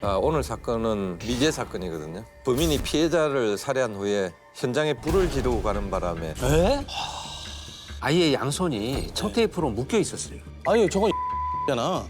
오늘 사건은 미제 사건이거든요. 범인이 피해자를 살해한 후에 현장에 불을 지르고 가는 바람에 에? 아이의 양손이 청테이프로 묶여 있었어요. 아니 저건 잖아.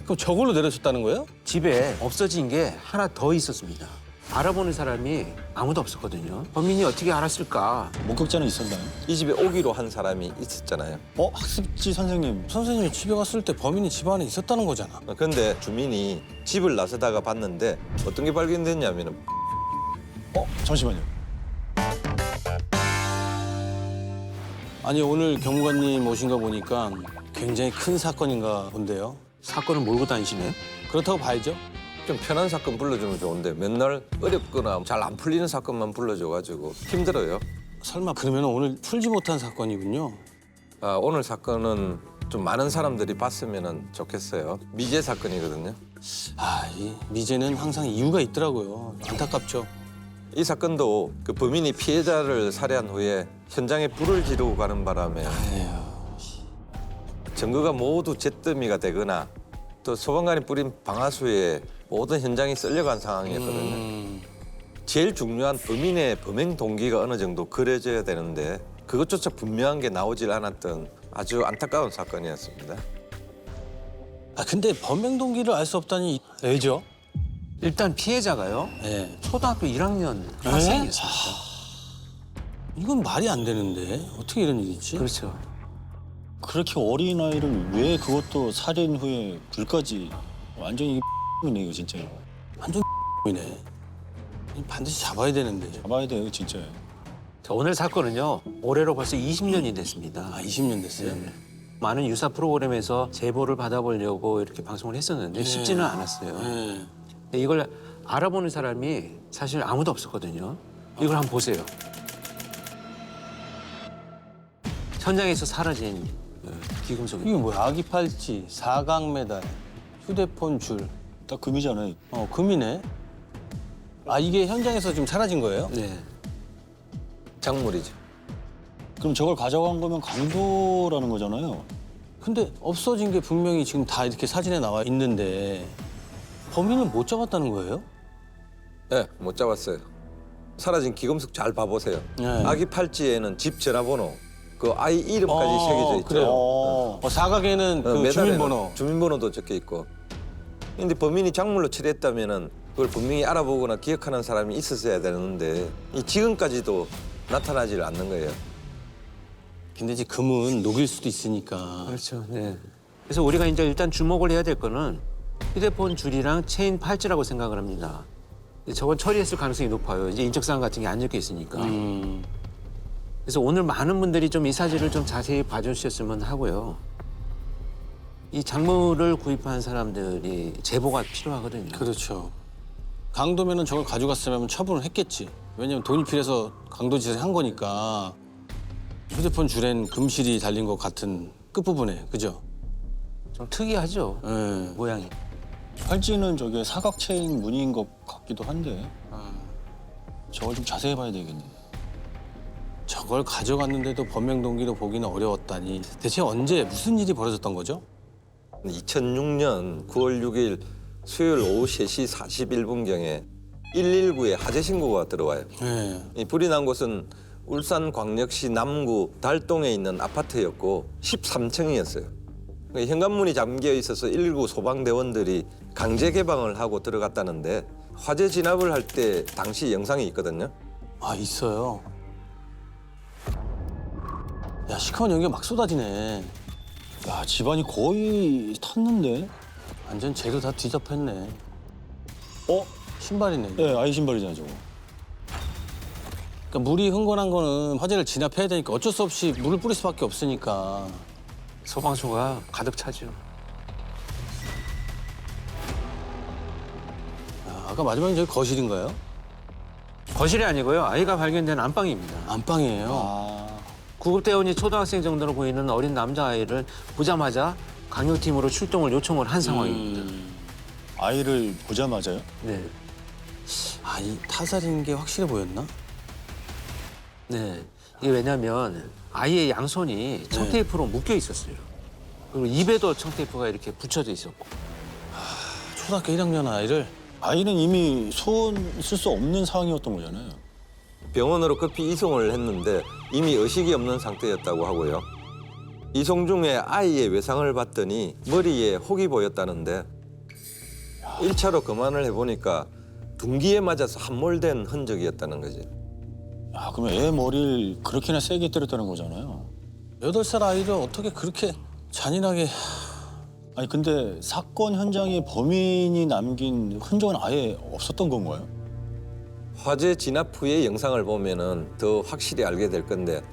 그럼 저걸로 내려쳤다는 거예요? 집에 없어진 게 하나 더 있었습니다. 알아보는 사람이 아무도 없었거든요. 범인이 어떻게 알았을까? 목격자는 있었나요? 이 집에 오기로 한 사람이 있었잖아요. 학습지 선생님. 선생님이 집에 갔을 때 범인이 집 안에 있었다는 거잖아. 그런데 주민이 집을 나서다가 봤는데 어떤 게 발견됐냐면 잠시만요. 아니 오늘 경무관님 오신 거 보니까 굉장히 큰 사건인가 본데요. 사건을 몰고 다니시네. 그렇다고 봐야죠. 좀 편한 사건 불러주면 좋은데 맨날 어렵거나 잘 안 풀리는 사건만 불러줘가지고 힘들어요. 설마 그러면 오늘 풀지 못한 사건이군요. 오늘 사건은 좀 많은 사람들이 봤으면 좋겠어요. 미제 사건이거든요. 이 미제는 항상 이유가 있더라고요. 안타깝죠. 이 사건도 그 범인이 피해자를 살해한 후에 현장에 불을 지르고 가는 바람에 증거가 모두 잿더미가 되거나 또 소방관이 뿌린 방아수에 모든 현장이 쓸려간 상황이었거든요. 제일 중요한 범인의 범행 동기가 어느 정도 그려져야 되는데 그것조차 분명한 게 나오질 않았던 아주 안타까운 사건이었습니다. 근데 범행 동기를 알 수 없다니 왜죠? 일단 피해자가요. 네. 초등학교 1학년 학생이었습니다. 이건 말이 안 되는데 어떻게 이런 일이 있지? 그렇죠. 그렇게 어린 아이를 왜 그것도 살인 후에 불까지 완전히 이네 이거 진짜. 완전 이네. 반드시 잡아야 되는데. 잡아야 돼요 진짜. 자, 오늘 사건은요. 올해로 벌써 20년이 됐습니다. 20년 됐어요. 많은 유사 프로그램에서 제보를 받아보려고 이렇게 방송을 했었는데 쉽지는 않았어요. 네. 근데 이걸 알아보는 사람이 사실 아무도 없었거든요. 이걸 한번 보세요. 현장에서 사라진 귀금속이. 이게 뭐야? 아기 팔찌, 사각 메달, 휴대폰 줄. 딱 금이잖아요. 금이네. 이게 현장에서 지금 사라진 거예요? 네. 작물이죠. 그럼 저걸 가져간 거면 강도라는 거잖아요. 근데 없어진 게 분명히 지금 다 이렇게 사진에 나와 있는데 범인을 못 잡았다는 거예요? 네, 못 잡았어요. 사라진 귀금속 잘 봐보세요. 네. 아기 팔찌에는 집 전화번호, 그 아이 이름까지 새겨져 있죠. 그래요. 사각에는 그 메달에는 주민번호. 주민번호도 적혀 있고. 근데 범인이 작물로 처리했다면은 그걸 분명히 알아보거나 기억하는 사람이 있었어야 되는데 지금까지도 나타나질 않는 거예요. 근데 이제 금은 녹일 수도 있으니까. 그렇죠. 네. 그래서 우리가 이제 일단 주목을 해야 될 거는 휴대폰 줄이랑 체인 팔찌라고 생각을 합니다. 저건 처리했을 가능성이 높아요. 이제 인적사항 같은 게 안 적혀 있으니까. 그래서 오늘 많은 분들이 좀 이 사실을 좀 자세히 봐주셨으면 하고요. 이 작물을 구입한 사람들이 제보가 필요하거든요. 그렇죠. 강도면은 저걸 가져갔으면 처분을 했겠지. 왜냐면 돈이 필요해서 강도짓을 한 거니까. 휴대폰 줄엔 금실이 달린 것 같은 끝부분에, 그죠? 좀 특이하죠. 예. 모양이. 팔찌는 저게 사각 체인 무늬인 것 같기도 한데. 저걸 좀 자세히 봐야 되겠네. 저걸 가져갔는데도 범행 동기로 보기는 어려웠다니. 대체 언제 무슨 일이 벌어졌던 거죠? 2006년 9월 6일 수요일 오후 3시 41분경에 119에 화재 신고가 들어와요. 예. 이 불이 난 곳은 울산광역시 남구 달동에 있는 아파트였고 13층이었어요. 현관문이 잠겨 있어서 119 소방대원들이 강제 개방을 하고 들어갔다는데 화재 진압을 할 때 당시 영상이 있거든요. 있어요. 야, 시커먼 연기가 막 쏟아지네. 야 집안이 거의 탔는데. 완전 재료 다 뒤덮였네. 신발이네. 네 아이 신발이잖아 저거. 그러니까 물이 흥건한 거는 화재를 진압해야 되니까 어쩔 수 없이 물을 뿌릴 수밖에 없으니까. 소방서가 가득 차죠. 아까 마지막에 저기 거실인가요? 거실이 아니고요. 아이가 발견된 안방입니다. 안방이에요. 구급대원이 초등학생 정도로 보이는 어린 남자아이를 보자마자 강력팀으로 출동을 요청을 한 상황입니다. 아이를 보자마자요? 네. 이 타살인 게 확실해 보였나? 네. 이게 왜냐면 아이의 양손이 청테이프로 묶여 있었어요. 그리고 입에도 청테이프가 이렇게 붙여져 있었고. 초등학교 1학년 아이를 아이는 이미 소원 쓸 수 없는 상황이었던 거잖아요. 병원으로 급히 이송을 했는데 이미 의식이 없는 상태였다고 하고요. 이송 중에 아이의 외상을 봤더니 머리에 혹이 보였다는데 1차로 검안을 해보니까 둔기에 맞아서 함몰된 흔적이었다는 거지. 아, 그러면 애 머리를 그렇게나 세게 때렸다는 거잖아요. 8살 아이를 어떻게 그렇게 잔인하게. 아니 근데 사건 현장에 범인이 남긴 흔적은 아예 없었던 건가요? 화재 진압 후의 영상을 보면은 더 확실히 알게 될 건데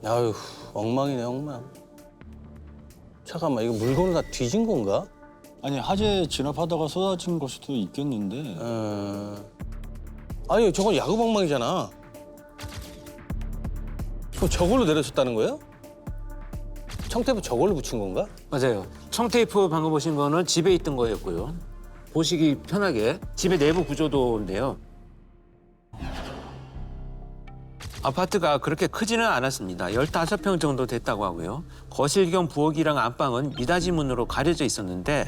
아유, 엉망이네, 엉망. 잠깐만, 이거 물건을 다 뒤진 건가? 아니 화재 진압하다가 쏟아진 걸 수도 있겠는데 아니, 저건 야구 방망이잖아. 그럼 저걸로 내려쳤다는 거예요? 청테이프 저걸로 붙인 건가? 맞아요. 청테이프 방금 보신 거는 집에 있던 거였고요. 보시기 편하게 집의 내부 구조도인데요. 아파트가 그렇게 크지는 않았습니다. 15평 정도 됐다고 하고요. 거실 겸 부엌이랑 안방은 미닫이 문으로 가려져 있었는데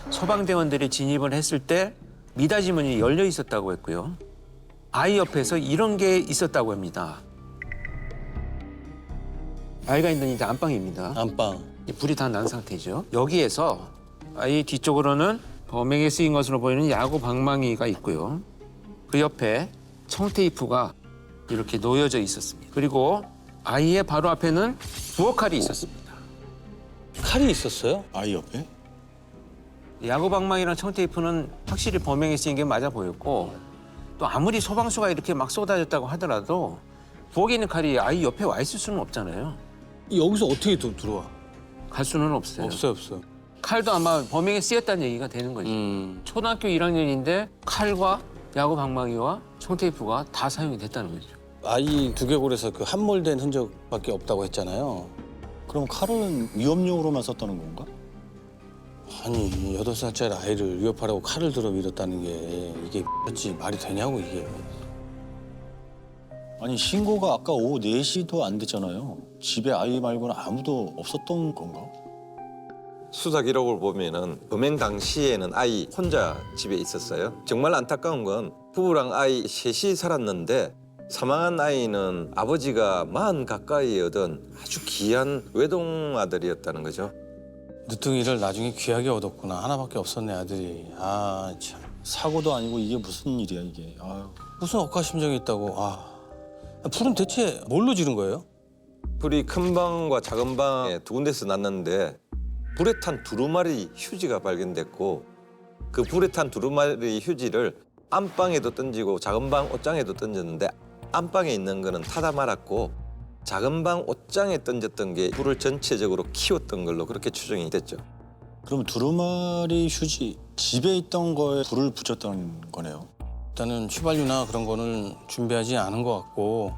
소방대원들이 진입을 했을 때 미닫이 문이 열려 있었다고 했고요. 아이 옆에서 이런 게 있었다고 합니다. 아이가 있는 이제 안방입니다. 안방. 불이 다 난 상태죠. 여기에서 아이 뒤쪽으로는 범행에 쓰인 것으로 보이는 야구 방망이가 있고요. 그 옆에 청테이프가 이렇게 놓여져 있었습니다. 그리고 아이의 바로 앞에는 부엌칼이 있었습니다. 칼이 있었어요? 아이 옆에? 야구 방망이랑 청테이프는 확실히 범행에 쓰인 게 맞아 보였고 또 아무리 소방수가 이렇게 막 쏟아졌다고 하더라도 부엌에 있는 칼이 아이 옆에 와 있을 수는 없잖아요. 여기서 어떻게 들어와? 갈 수는 없어요. 없어. 칼도 아마 범행에 쓰였다는 얘기가 되는 거죠. 초등학교 1학년인데 칼과 야구 방망이와 청테이프가 다 사용이 됐다는 거죠. 아이 두개골에서 그 함몰된 흔적밖에 없다고 했잖아요. 그럼 칼은 위협용으로만 썼다는 건가? 아니, 8살짜리 아이를 위협하려고 칼을 들어 밀었다는 게 이게 X지 말이 되냐고, 이게. 아니 신고가 아까 오후 4시도 안 됐잖아요. 집에 아이 말고는 아무도 없었던 건가? 수사 기록을 보면은 범행 당시에는 아이 혼자 집에 있었어요. 정말 안타까운 건 부부랑 아이 셋이 살았는데 사망한 아이는 아버지가 40 가까이 얻은 아주 귀한 외동아들이었다는 거죠. 늦둥이를 나중에 귀하게 얻었구나. 하나밖에 없었네, 아들이. 아, 참. 사고도 아니고 이게 무슨 일이야 이게. 아유. 무슨 억하심정이 있다고. 불은 대체 뭘로 지른 거예요? 불이 큰 방과 작은 방에 두 군데서 났는데 불에 탄 두루마리 휴지가 발견됐고 그 불에 탄 두루마리 휴지를 안방에도 던지고 작은 방 옷장에도 던졌는데 안방에 있는 거는 타다 말았고 작은 방 옷장에 던졌던 게 불을 전체적으로 키웠던 걸로 그렇게 추정이 됐죠. 그럼 두루마리 휴지 집에 있던 거에 불을 붙였던 거네요. 일단은 휘발유나 그런 거는 준비하지 않은 것 같고.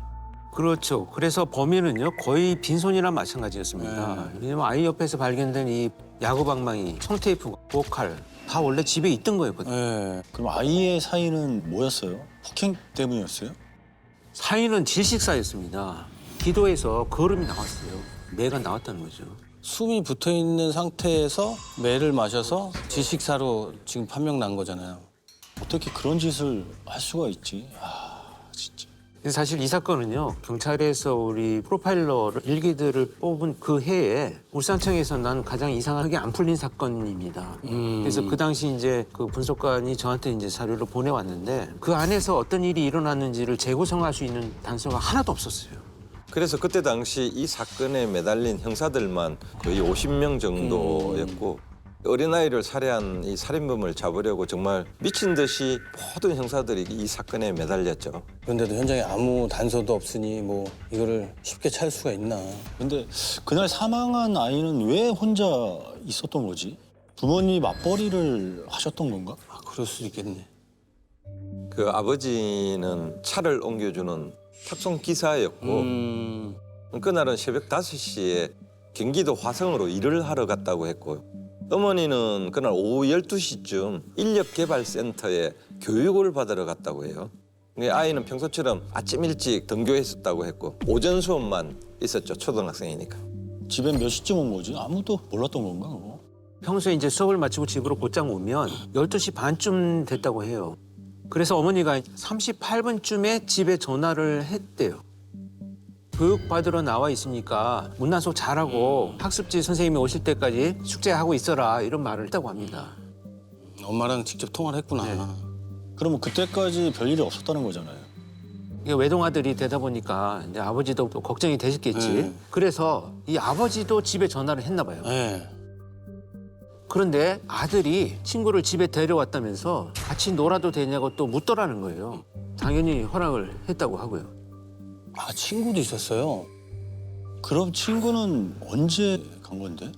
그렇죠. 그래서 범인은요 거의 빈손이랑 마찬가지였습니다. 왜냐면 아이 옆에서 발견된 이 야구 방망이, 청테이프, 부엌칼 다 원래 집에 있던 거였거든요. 예. 그럼 아이의 사인은 뭐였어요? 폭행 때문이었어요? 사인은 질식사였습니다. 기도에서 거름이 나왔어요. 매가 나왔다는 거죠. 숨이 붙어 있는 상태에서 매를 마셔서 질식사로 지금 판명 난 거잖아요. 어떻게 그런 짓을 할 수가 있지? 아 진짜. 근데 사실 이 사건은요 경찰에서 우리 프로파일러를 일기들을 뽑은 그 해에 울산청에서 난 가장 이상하게 안 풀린 사건입니다. 그래서 그 당시 이제 그 분석관이 저한테 이제 자료를 보내왔는데 그 안에서 어떤 일이 일어났는지를 재구성할 수 있는 단서가 하나도 없었어요. 그래서 그때 당시 이 사건에 매달린 형사들만 거의 50명 정도였고 어린아이를 살해한 이 살인범을 잡으려고 정말 미친 듯이 모든 형사들이 이 사건에 매달렸죠. 그런데도 현장에 아무 단서도 없으니 뭐 이거를 쉽게 찾을 수가 있나. 근데 그날 사망한 아이는 왜 혼자 있었던 거지? 부모님이 맞벌이를 하셨던 건가? 아, 그럴 수도 있겠네. 그 아버지는 차를 옮겨주는 탁송 기사였고 그날은 새벽 5시에 경기도 화성으로 일을 하러 갔다고 했고 어머니는 그날 오후 12시쯤 인력개발센터에 교육을 받으러 갔다고 해요. 아이는 평소처럼 아침 일찍 등교했었다고 했고 오전 수업만 있었죠. 초등학생이니까. 집엔 몇 시쯤 온 거지? 아무도 몰랐던 건가 그거? 평소에 이제 수업을 마치고 집으로 곧장 오면 12시 반쯤 됐다고 해요. 그래서 어머니가 38분쯤에 집에 전화를 했대요. 교육받으러 나와 있으니까 문단속 잘하고 학습지 선생님이 오실 때까지 숙제하고 있어라 이런 말을 했다고 합니다. 엄마랑 직접 통화를 했구나. 네. 그러면 그때까지 별일이 없었다는 거잖아요. 이게 외동아들이 되다 보니까 이제 아버지도 또 걱정이 되셨겠지. 네. 그래서 이 아버지도 집에 전화를 했나 봐요. 네. 그런데 아들이 친구를 집에 데려왔다면서 같이 놀아도 되냐고 또 묻더라는 거예요. 당연히 허락을 했다고 하고요. 아, 친구도 있었어요? 그럼 친구는 언제 간 건데?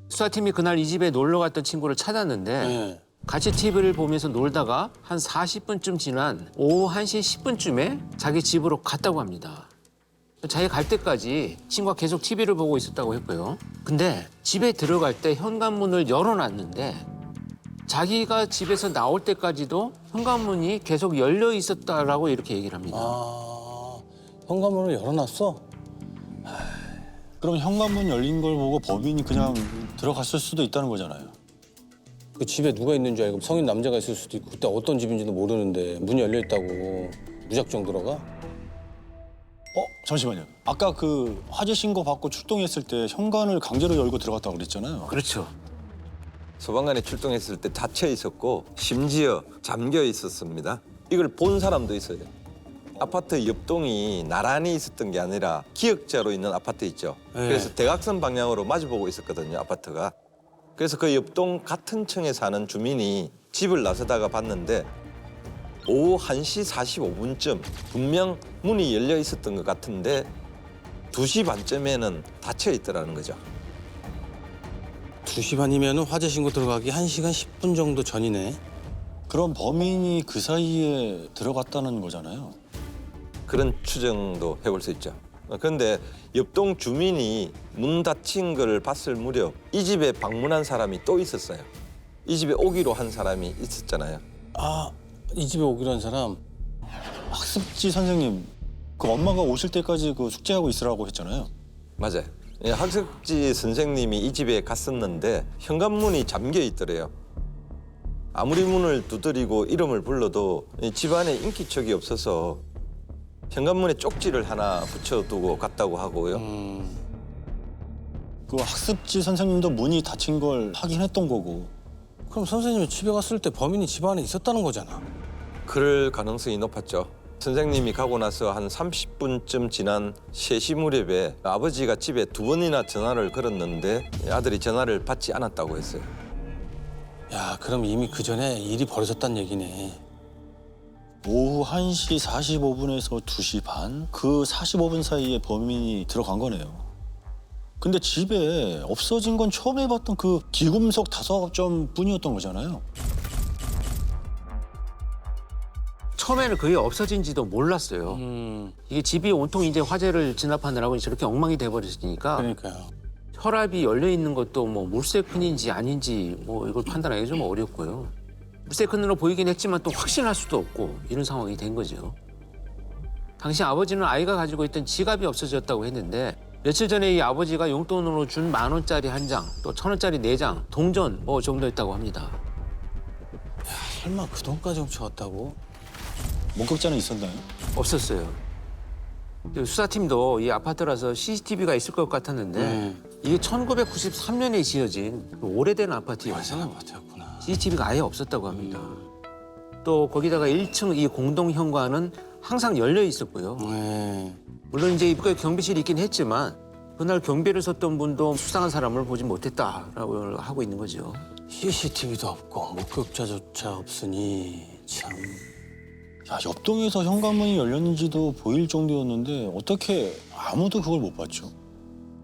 수사팀이 그날 이 집에 놀러 갔던 친구를 찾았는데 네. 같이 TV를 보면서 놀다가 한 40분쯤 지난 오후 1시 10분쯤에 자기 집으로 갔다고 합니다. 자기 갈 때까지 친구가 계속 TV를 보고 있었다고 했고요. 근데 집에 들어갈 때 현관문을 열어놨는데 자기가 집에서 나올 때까지도 현관문이 계속 열려 있었다라고 이렇게 얘기를 합니다. 아, 현관문을 열어놨어? 그럼 현관문 열린 걸 보고 범인이 그냥 들어갔을 수도 있다는 거잖아요. 그 집에 누가 있는 줄 알고 성인 남자가 있을 수도 있고 그때 어떤 집인지도 모르는데 문이 열려 있다고 무작정 들어가? 잠시만요. 아까 그 화재 신고 받고 출동했을 때 현관을 강제로 열고 들어갔다고 그랬잖아요. 그렇죠. 소방관이 출동했을 때 닫혀 있었고 심지어 잠겨 있었습니다. 이걸 본 사람도 있어요. 아파트 옆동이 나란히 있었던 게 아니라 기역자로 있는 아파트 있죠. 네. 그래서 대각선 방향으로 마주보고 있었거든요, 아파트가. 그래서 그 옆동 같은 층에 사는 주민이 집을 나서다가 봤는데 오후 1시 45분쯤 분명 문이 열려 있었던 것 같은데 2시 반쯤에는 닫혀 있더라는 거죠. 2시 반이면 화재 신고 들어가기 1시간 10분 정도 전이네. 그럼 범인이 그 사이에 들어갔다는 거잖아요. 그런 추정도 해볼 수 있죠. 그런데 옆동 주민이 문 닫힌 걸 봤을 무렵 이 집에 방문한 사람이 또 있었어요. 이 집에 오기로 한 사람이 있었잖아요. 아, 이 집에 오기로 한 사람. 학습지 선생님, 그 엄마가 오실 때까지 그 숙제하고 있으라고 했잖아요. 맞아요. 예, 학습지 선생님이 이 집에 갔었는데 현관문이 잠겨 있더래요. 아무리 문을 두드리고 이름을 불러도 이 집안에 인기척이 없어서 현관문에 쪽지를 하나 붙여두고 갔다고 하고요. 그 학습지 선생님도 문이 닫힌 걸 확인했던 거고. 그럼 선생님이 집에 갔을 때 범인이 집 안에 있었다는 거잖아. 그럴 가능성이 높았죠. 선생님이 가고 나서 한 30분쯤 지난 3시 무렵에 아버지가 집에 2번이나 전화를 걸었는데 아들이 전화를 받지 않았다고 했어요. 야, 그럼 이미 그 전에 일이 벌어졌단 얘기네. 오후 1시 45분에서 2시 반? 그 45분 사이에 범인이 들어간 거네요. 근데 집에 없어진 건 처음에 봤던 그 기금속 5점 뿐이었던 거잖아요. 처음에는 그게 없어진지도 몰랐어요. 이게 집이 온통 이제 화재를 진압하느라고 저렇게 엉망이 돼버렸으니까 그러니까요. 혈압이 열려 있는 것도 뭐 물세큰인지 아닌지 뭐 이걸 판단하기 좀 어렵고요. 물세큰으로 보이긴 했지만 또 확신할 수도 없고 이런 상황이 된 거죠. 당시 아버지는 아이가 가지고 있던 지갑이 없어졌다고 했는데 며칠 전에 이 아버지가 용돈으로 준 10,000원짜리 1장, 또 1,000원짜리 4장, 동전 뭐 정도였다고 합니다. 설마 그 돈까지 훔쳐갔다고? 목격자는 있었나요? 없었어요. 수사팀도 이 아파트라서 CCTV가 있을 것 같았는데 이게 1993년에 지어진 오래된 아파트여서 아파트였구나. CCTV가 아예 없었다고 합니다. 또 거기다가 1층 이 공동 현관은 항상 열려 있었고요. 네. 물론 이제 입구에 경비실이 있긴 했지만 그날 경비를 섰던 분도 수상한 사람을 보지 못했다라고 하고 있는 거죠. CCTV도 없고 목격자조차 없으니 참. 야, 옆동에서 현관문이 열렸는지도 보일 정도였는데 어떻게 아무도 그걸 못 봤죠?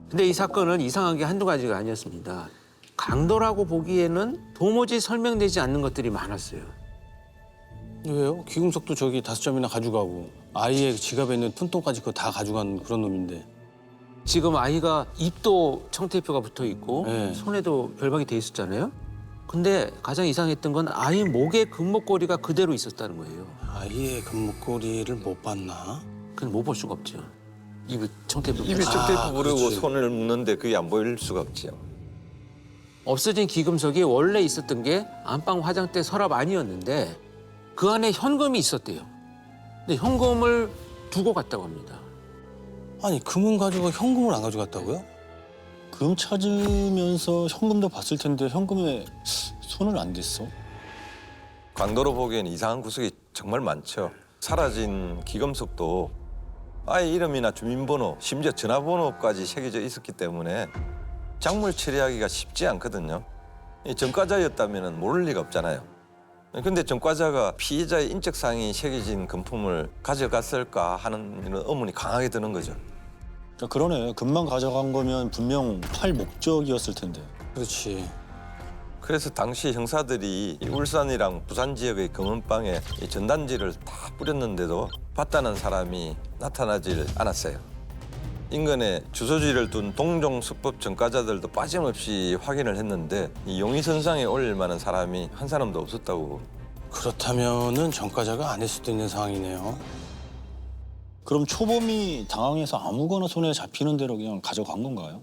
근데 이 사건은 이상한 게 한두 가지가 아니었습니다. 강도라고 보기에는 도무지 설명되지 않는 것들이 많았어요. 왜요? 귀금속도 저기 5점이나 가져가고 아이의 지갑에 있는 푼돈까지 그거 다 가져간 그런 놈인데. 지금 아이가 입도 청테이프가 붙어 있고 네. 손에도 결박이 돼 있었잖아요. 근데 가장 이상했던 건 아이 목에 금목걸이가 그대로 있었다는 거예요. 아이의 금목걸이를 못 봤나? 그건 못 볼 수가 없죠. 입에 청테이프 입에 붙어 있어요. 쪽테이프 부르고 그렇지. 손을 묶는데 그게 안 보일 수가 없지요. 없어진 기금속이 원래 있었던 게 안방 화장대 서랍 안이었는데 그 안에 현금이 있었대요. 근데 현금을 두고 갔다고 합니다. 아니 금은 가지고 현금을 안 가져갔다고요? 금 찾으면서 현금도 봤을 텐데 현금에 손을 안 댔어? 강도로 보기엔 이상한 구석이 정말 많죠. 사라진 기금속도 아이 이름이나 주민번호, 심지어 전화번호까지 새겨져 있었기 때문에 작물 처리하기가 쉽지 않거든요. 이 전과자였다면 모를 리가 없잖아요. 근데 전과자가 피해자의 인적사항이 새겨진 금품을 가져갔을까 하는 이런 의문이 강하게 드는 거죠. 야, 그러네. 금만 가져간 거면 분명 팔 목적이었을 텐데. 그렇지. 그래서 당시 형사들이 이 울산이랑 부산 지역의 금은방에 이 전단지를 다 뿌렸는데도 봤다는 사람이 나타나질 않았어요. 인근에 주소지를 둔 동종 수법 전과자들도 빠짐없이 확인을 했는데 이 용의선상에 올릴 만한 사람이 한 사람도 없었다고. 그렇다면은 전과자가 아닐 수도 있는 상황이네요. 그럼 초범이 당황해서 아무거나 손에 잡히는 대로 그냥 가져간 건가요?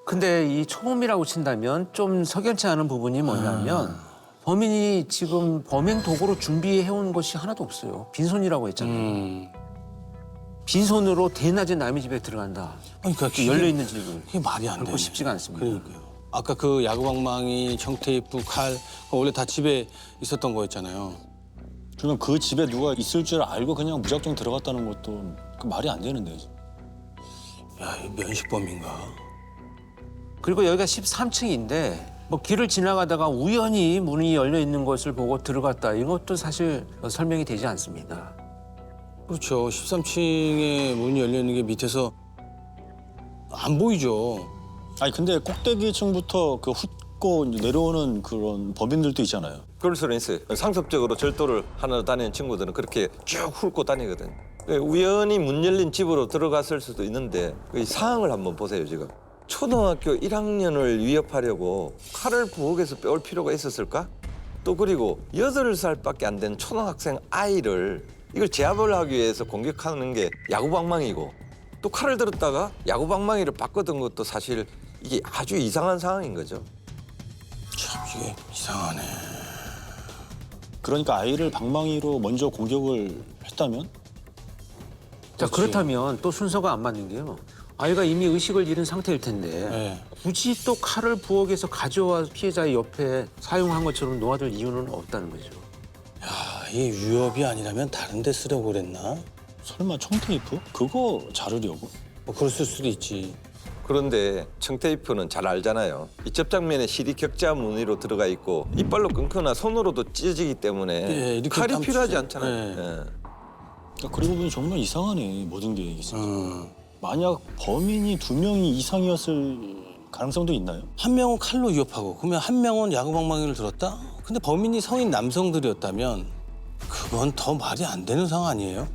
근데 이 초범이라고 친다면 좀 석연치 않은 부분이 뭐냐면 범인이 지금 범행 도구로 준비해온 것이 하나도 없어요. 빈손이라고 했잖아요. 빈손으로 대낮에 남의 집에 들어간다. 아니, 그러니까 열려있는 집을. 이게 말이 안 돼. 결코 쉽지가 않습니다. 그러니까요. 아까 그 야구방망이, 청테이프, 칼 원래 다 집에 있었던 거였잖아요. 그러면 그 집에 누가 있을 줄 알고 그냥 무작정 들어갔다는 것도 그 말이 안 되는데. 야, 이 면식범인가? 그리고 여기가 13층인데 뭐 길을 지나가다가 우연히 문이 열려 있는 것을 보고 들어갔다. 이것도 사실 설명이 되지 않습니다. 그렇죠. 13층에 문이 열려 있는 게 밑에서 안 보이죠. 아니 근데 꼭대기층부터 그 훑고 이제 내려오는 그런 범인들도 있잖아요. 그럴 수는 있어요. 상습적으로 절도를 하러 다니는 친구들은 그렇게 쭉 훑고 다니거든. 우연히 문 열린 집으로 들어갔을 수도 있는데 이 상황을 한번 보세요 지금. 초등학교 1학년을 위협하려고 칼을 부엌에서 빼올 필요가 있었을까? 또 그리고 8살밖에 안 된 초등학생 아이를 이걸 제압을 하기 위해서 공격하는 게 야구방망이고 또 칼을 들었다가 야구방망이를 바꿔둔 것도 사실 이게 아주 이상한 상황인 거죠. 참 이게 이상하네. 그러니까 아이를 방망이로 먼저 공격을 했다면? 자, 그렇지. 그렇다면 또 순서가 안 맞는 게요. 아이가 이미 의식을 잃은 상태일 텐데 네. 굳이 또 칼을 부엌에서 가져와 피해자의 옆에 사용한 것처럼 놓아둘 이유는 없다는 거죠. 야, 이게 위협이 아니라면 다른 데 쓰려고 그랬나? 설마 청테이프? 그거 자르려고? 뭐 그랬을 수도 있지. 그런데 청테이프는 잘 알잖아요. 이 접착면에 실이 격자 무늬로 들어가 있고 이빨로 끊거나 손으로도 찢어지기 때문에 예, 이렇게 칼이 땀 필요하지 찢어요. 않잖아요. 예. 예. 그리고 보니 정말 이상하네 모든 게. 진짜. 만약 범인이 2명이 이상이었을 가능성도 있나요? 한 명은 칼로 위협하고 그러면 한 명은 야구방망이를 들었다? 근데 범인이 성인 남성들이었다면 그건 더 말이 안 되는 상황 아니에요?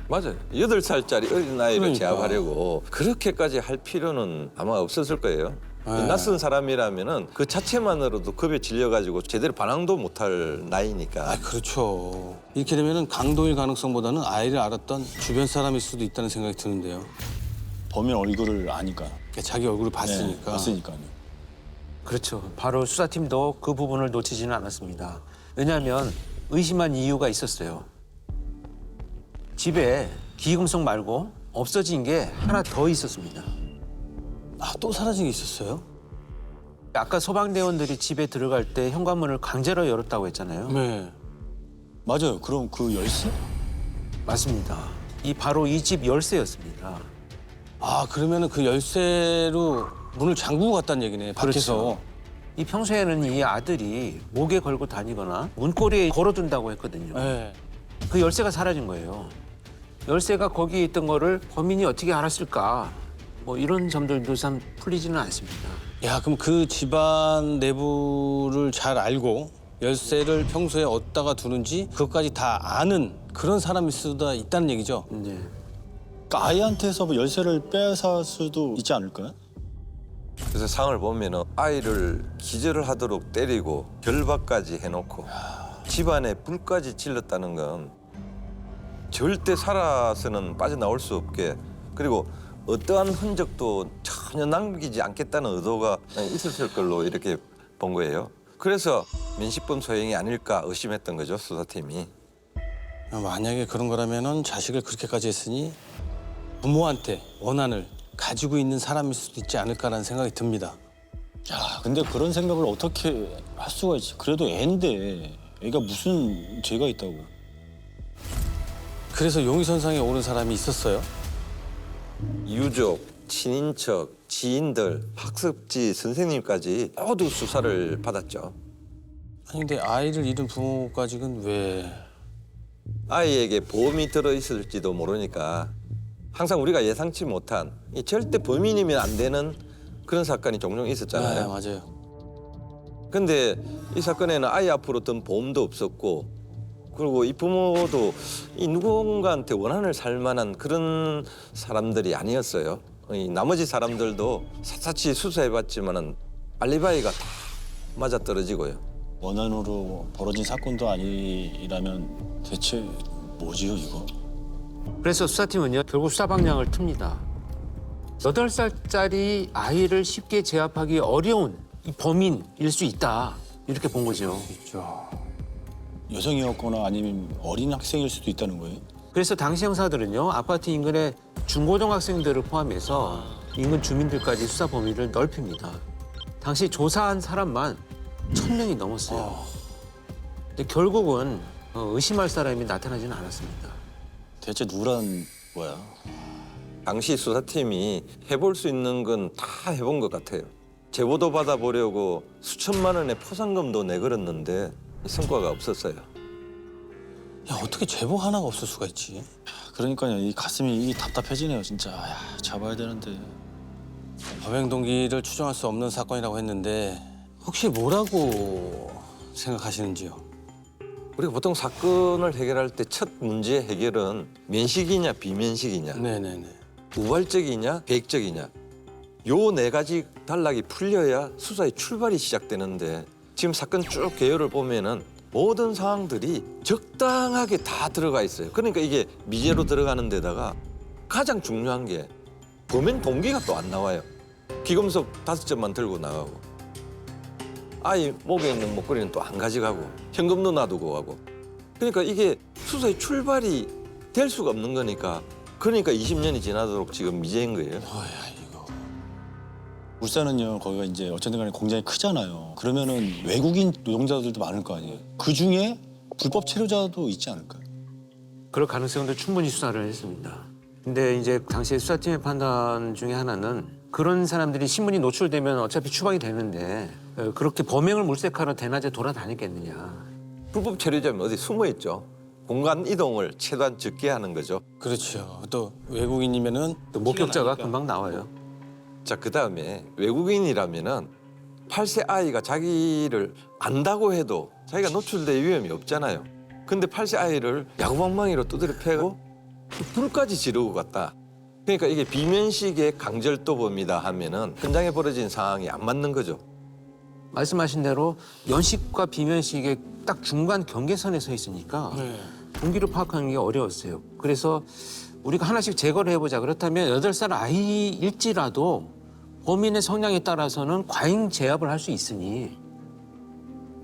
맞아요. 8살짜리 어린아이를 그러니까. 제압하려고 그렇게까지 할 필요는 아마 없었을 거예요. 네. 낯선 사람이라면은 그 자체만으로도 겁에 질려가지고 제대로 반항도 못할 나이니까. 아, 그렇죠. 이렇게 되면은 강도일 가능성보다는 아이를 알았던 주변 사람일 수도 있다는 생각이 드는데요. 범인 얼굴을 아니까. 그러니까 자기 얼굴을 봤으니까. 네, 봤으니까요. 그렇죠. 바로 수사팀도 그 부분을 놓치지는 않았습니다. 왜냐하면 의심한 이유가 있었어요. 집에 기금속 말고 없어진 게 하나 더 있었습니다. 아, 또 사라진 게 있었어요? 아까 소방대원들이 집에 들어갈 때 현관문을 강제로 열었다고 했잖아요. 네. 맞아요. 그럼 그 열쇠? 맞습니다. 바로 이 집 열쇠였습니다. 아, 그러면은 그 열쇠로 문을 잠그고 갔다는 얘기네, 밖에서. 그렇죠. 이 평소에는 이 아들이 목에 걸고 다니거나 문고리에 걸어둔다고 했거든요. 네. 그 열쇠가 사라진 거예요. 열쇠가 거기에 있던 거를 범인이 어떻게 알았을까? 뭐 이런 점들도 참 풀리지는 않습니다. 야, 그럼 그 집안 내부를 잘 알고 열쇠를 평소에 어디다가 두는지 그것까지 다 아는 그런 사람일 수도 있다는 얘기죠? 네. 그러니까 아이한테서 뭐 열쇠를 빼앗을 수도 있지 않을까요? 그래서 상을 보면은 아이를 기절을 하도록 때리고 결박까지 해놓고 집안에 불까지 질렀다는 건 절대 살아서는 빠져나올 수 없게 그리고 어떠한 흔적도 전혀 남기지 않겠다는 의도가 있었을 걸로 이렇게 본 거예요. 그래서 면식범 소행이 아닐까 의심했던 거죠, 수사팀이. 만약에 그런 거라면은 자식을 그렇게까지 했으니 부모한테 원한을 가지고 있는 사람일 수도 있지 않을까라는 생각이 듭니다. 야, 근데 그런 생각을 어떻게 할 수가 있지? 그래도 애인데 애가 무슨 죄가 있다고? 그래서 용의선상에 오른 사람이 있었어요? 유족, 친인척, 지인들, 학습지 선생님까지 모두 수사를 받았죠. 아니 근데 아이를 잃은 부모까지는 왜? 아이에게 보험이 들어있을지도 모르니까 항상 우리가 예상치 못한 이 절대 범인이면 안 되는 그런 사건이 종종 네, 있었잖아요. 맞아요. 근데 이 사건에는 아이 앞으로 든 보험도 없었고 그리고 이 부모도 이 누군가한테 원한을 살 만한 그런 사람들이 아니었어요. 이 나머지 사람들도 샅샅이 수사해봤지만은 알리바이가 다 맞아떨어지고요. 원한으로 벌어진 사건도 아니라면 대체 뭐지요 이거? 그래서 수사팀은요 결국 수사 방향을 틉니다. 8살짜리 아이를 쉽게 제압하기 어려운 이 범인일 수 있다 이렇게 본 거죠. 여성이었거나 아니면 어린 학생일 수도 있다는 거예요? 그래서 당시 형사들은요 아파트 인근의 중고등학생들을 포함해서 인근 주민들까지 수사 범위를 넓힙니다. 당시 조사한 사람만 1,000명이 넘었어요. 근데 결국은 의심할 사람이 나타나지는 않았습니다. 대체 누구란 거야? 당시 수사팀이 해볼 수 있는 건 다 해본 것 같아요. 제보도 받아보려고 수천만 원의 포상금도 내걸었는데 성과가 없었어요. 야 어떻게 제보 하나가 없을 수가 있지? 그러니까요, 이 가슴이 답답해지네요 진짜. 야, 잡아야 되는데. 범행 동기를 추정할 수 없는 사건이라고 했는데 혹시 뭐라고 생각하시는지요? 우리가 보통 사건을 해결할 때 첫 문제 해결은 면식이냐 비면식이냐, 네네네. 우발적이냐 계획적이냐 요 네 가지 단락이 풀려야 수사의 출발이 시작되는데 지금 사건 쭉 개요를 보면은 모든 상황들이 적당하게 다 들어가 있어요. 그러니까 이게 미제로 들어가는 데다가 가장 중요한 게 범행 동기가 또 안 나와요. 귀금속 5점만 들고 나가고 아이 목에 있는 목걸이는 또 안 가져가고 현금도 놔두고 가고 그러니까 이게 수사의 출발이 될 수가 없는 거니까 그러니까 20년이 지나도록 지금 미제인 거예요. 울산은요, 거기가 이제 어쨌든 간에 공장이 크잖아요. 그러면은 외국인 노동자들도 많을 거 아니에요. 그 중에 불법 체류자도 있지 않을까요? 그럴 가능성도 충분히 수사를 했습니다. 근데 이제 당시에 수사팀의 판단 중에 하나는 그런 사람들이 신문이 노출되면 어차피 추방이 되는데 그렇게 범행을 물색하러 대낮에 돌아다녔겠느냐. 불법 체류자면 어디 숨어 있죠. 공간 이동을 최대한 적게 하는 거죠. 그렇죠. 또 외국인이면은 또 목격자가 금방 나와요. 자, 그다음에 외국인이라면은 8세 아이가 자기를 안다고 해도 자기가 노출될 위험이 없잖아요. 근데 8세 아이를 야구방망이로 두드려 패고 불까지 지르고 갔다. 그러니까 이게 비면식의 강절도범이다 하면은 현장에 벌어진 상황이 안 맞는 거죠. 말씀하신 대로 면식과 비면식의 딱 중간 경계선에 서 있으니까 동기를 파악하는 게 어려웠어요. 그래서 우리가 하나씩 제거를 해보자. 그렇다면 8살 아이일지라도 범인의 성향에 따라서는 과잉 제압을 할 수 있으니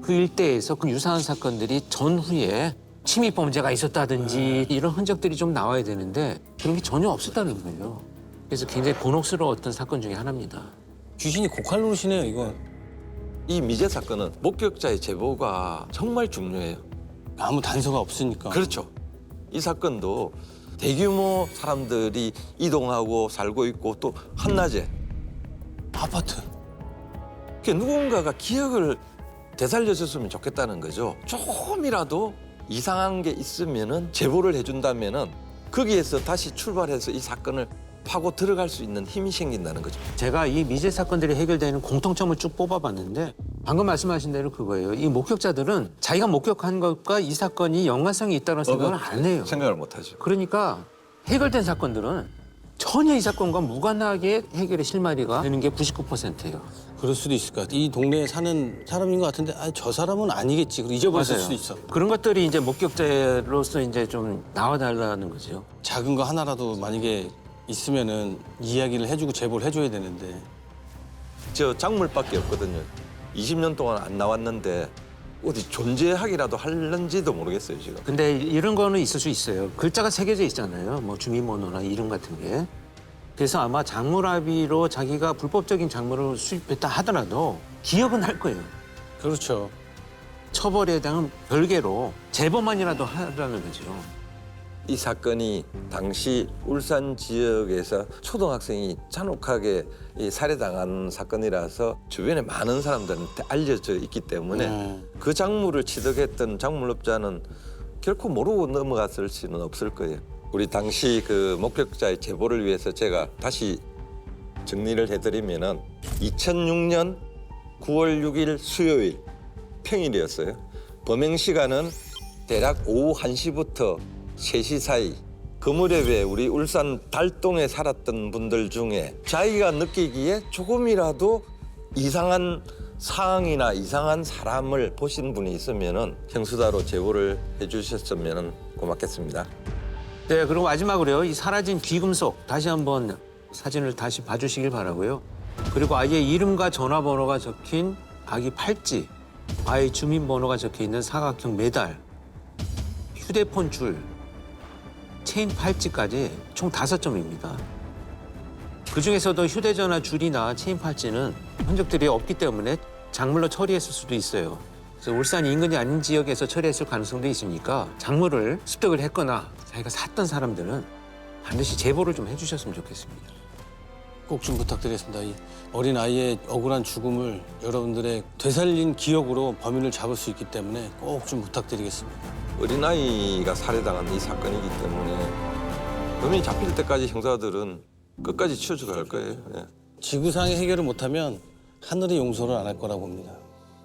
그 일대에서 그 유사한 사건들이 전후에 침입 범죄가 있었다든지 이런 흔적들이 좀 나와야 되는데 그런 게 전혀 없었다는 거예요. 그래서 굉장히 곤혹스러웠던 사건 중에 하나입니다. 귀신이 고칼 노릇이네요 이거. 이 미제 사건은 목격자의 제보가 정말 중요해요. 아무 단서가 없으니까. 그렇죠. 이 사건도 대규모 사람들이 이동하고 살고 있고 또 한낮에 아파트. 그러니까 누군가가 기억을 되살려줬으면 좋겠다는 거죠. 조금이라도 이상한 게 있으면은 제보를 해준다면은 거기에서 다시 출발해서 이 사건을 파고 들어갈 수 있는 힘이 생긴다는 거죠. 제가 이 미제 사건들이 해결되는 공통점을 쭉 뽑아봤는데 방금 말씀하신 대로 그거예요. 이 목격자들은 자기가 목격한 것과 이 사건이 연관성이 있다는 생각을 안 해요. 생각을 못 하죠. 그러니까 해결된 사건들은 전혀 이 사건과 무관하게 해결의 실마리가 되는 게 99%예요. 그럴 수도 있을 것 같아. 이 동네에 사는 사람인 것 같은데 저 사람은 아니겠지. 그리고 잊어버렸을 수도 있어. 그런 것들이 이제 목격자로서 이제 좀 나와달라는 거죠. 작은 거 하나라도 만약에 있으면은 이야기를 해주고 제보를 해줘야 되는데. 저 작물밖에 없거든요. 20년 동안 안 나왔는데 어디 존재하기라도 할는지도 모르겠어요 지금. 근데 이런 거는 있을 수 있어요. 글자가 새겨져 있잖아요. 뭐 주민번호나 이름 같은 게. 그래서 아마 작물합의로 자기가 불법적인 작물을 수입했다 하더라도 기억은 할 거예요. 그렇죠. 처벌에 대한 별개로 제보만이라도 하라는 거죠. 이 사건이 당시 울산 지역에서 초등학생이 잔혹하게 이 살해당한 사건이라서 주변에 많은 사람들한테 알려져 있기 때문에 그 작물을 취득했던 작물업자는 결코 모르고 넘어갔을 수는 없을 거예요. 우리 당시 그 목격자의 제보를 위해서 제가 다시 정리를 해드리면은 2006년 9월 6일 수요일 평일이었어요. 범행 시간은 대략 오후 1시부터 3시 사이. 그 무렵에 우리 울산 달동에 살았던 분들 중에 자기가 느끼기에 조금이라도 이상한 상황이나 이상한 사람을 보신 분이 있으면은 형수다로 제보를 해주셨으면 고맙겠습니다. 네, 그리고 마지막으로요. 이 사라진 귀금속 다시 한번 사진을 다시 봐주시길 바라고요. 그리고 아이의 이름과 전화번호가 적힌 아기 팔찌, 아이 주민번호가 적혀있는 사각형 메달, 휴대폰 줄, 체인 팔찌까지 총 5점입니다. 그중에서도 휴대전화 줄이나 체인 팔찌는 흔적들이 없기 때문에 작물로 처리했을 수도 있어요. 그래서 울산 인근이 아닌 지역에서 처리했을 가능성도 있으니까 작물을 습득을 했거나 자기가 샀던 사람들은 반드시 제보를 좀 해주셨으면 좋겠습니다. 꼭 좀 부탁드리겠습니다. 이 어린 아이의 억울한 죽음을 여러분들의 되살린 기억으로 범인을 잡을 수 있기 때문에 꼭 좀 부탁드리겠습니다. 어린아이가 살해당한 이 사건이기 때문에 범인이 잡힐 때까지 형사들은 끝까지 추적할 거예요. 예. 지구상의 해결을 못하면 하늘이 용서를 안 할 거라고 봅니다.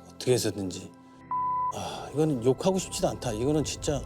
어떻게 해서든지. 이거는 욕하고 싶지도 않다. 이거는 진짜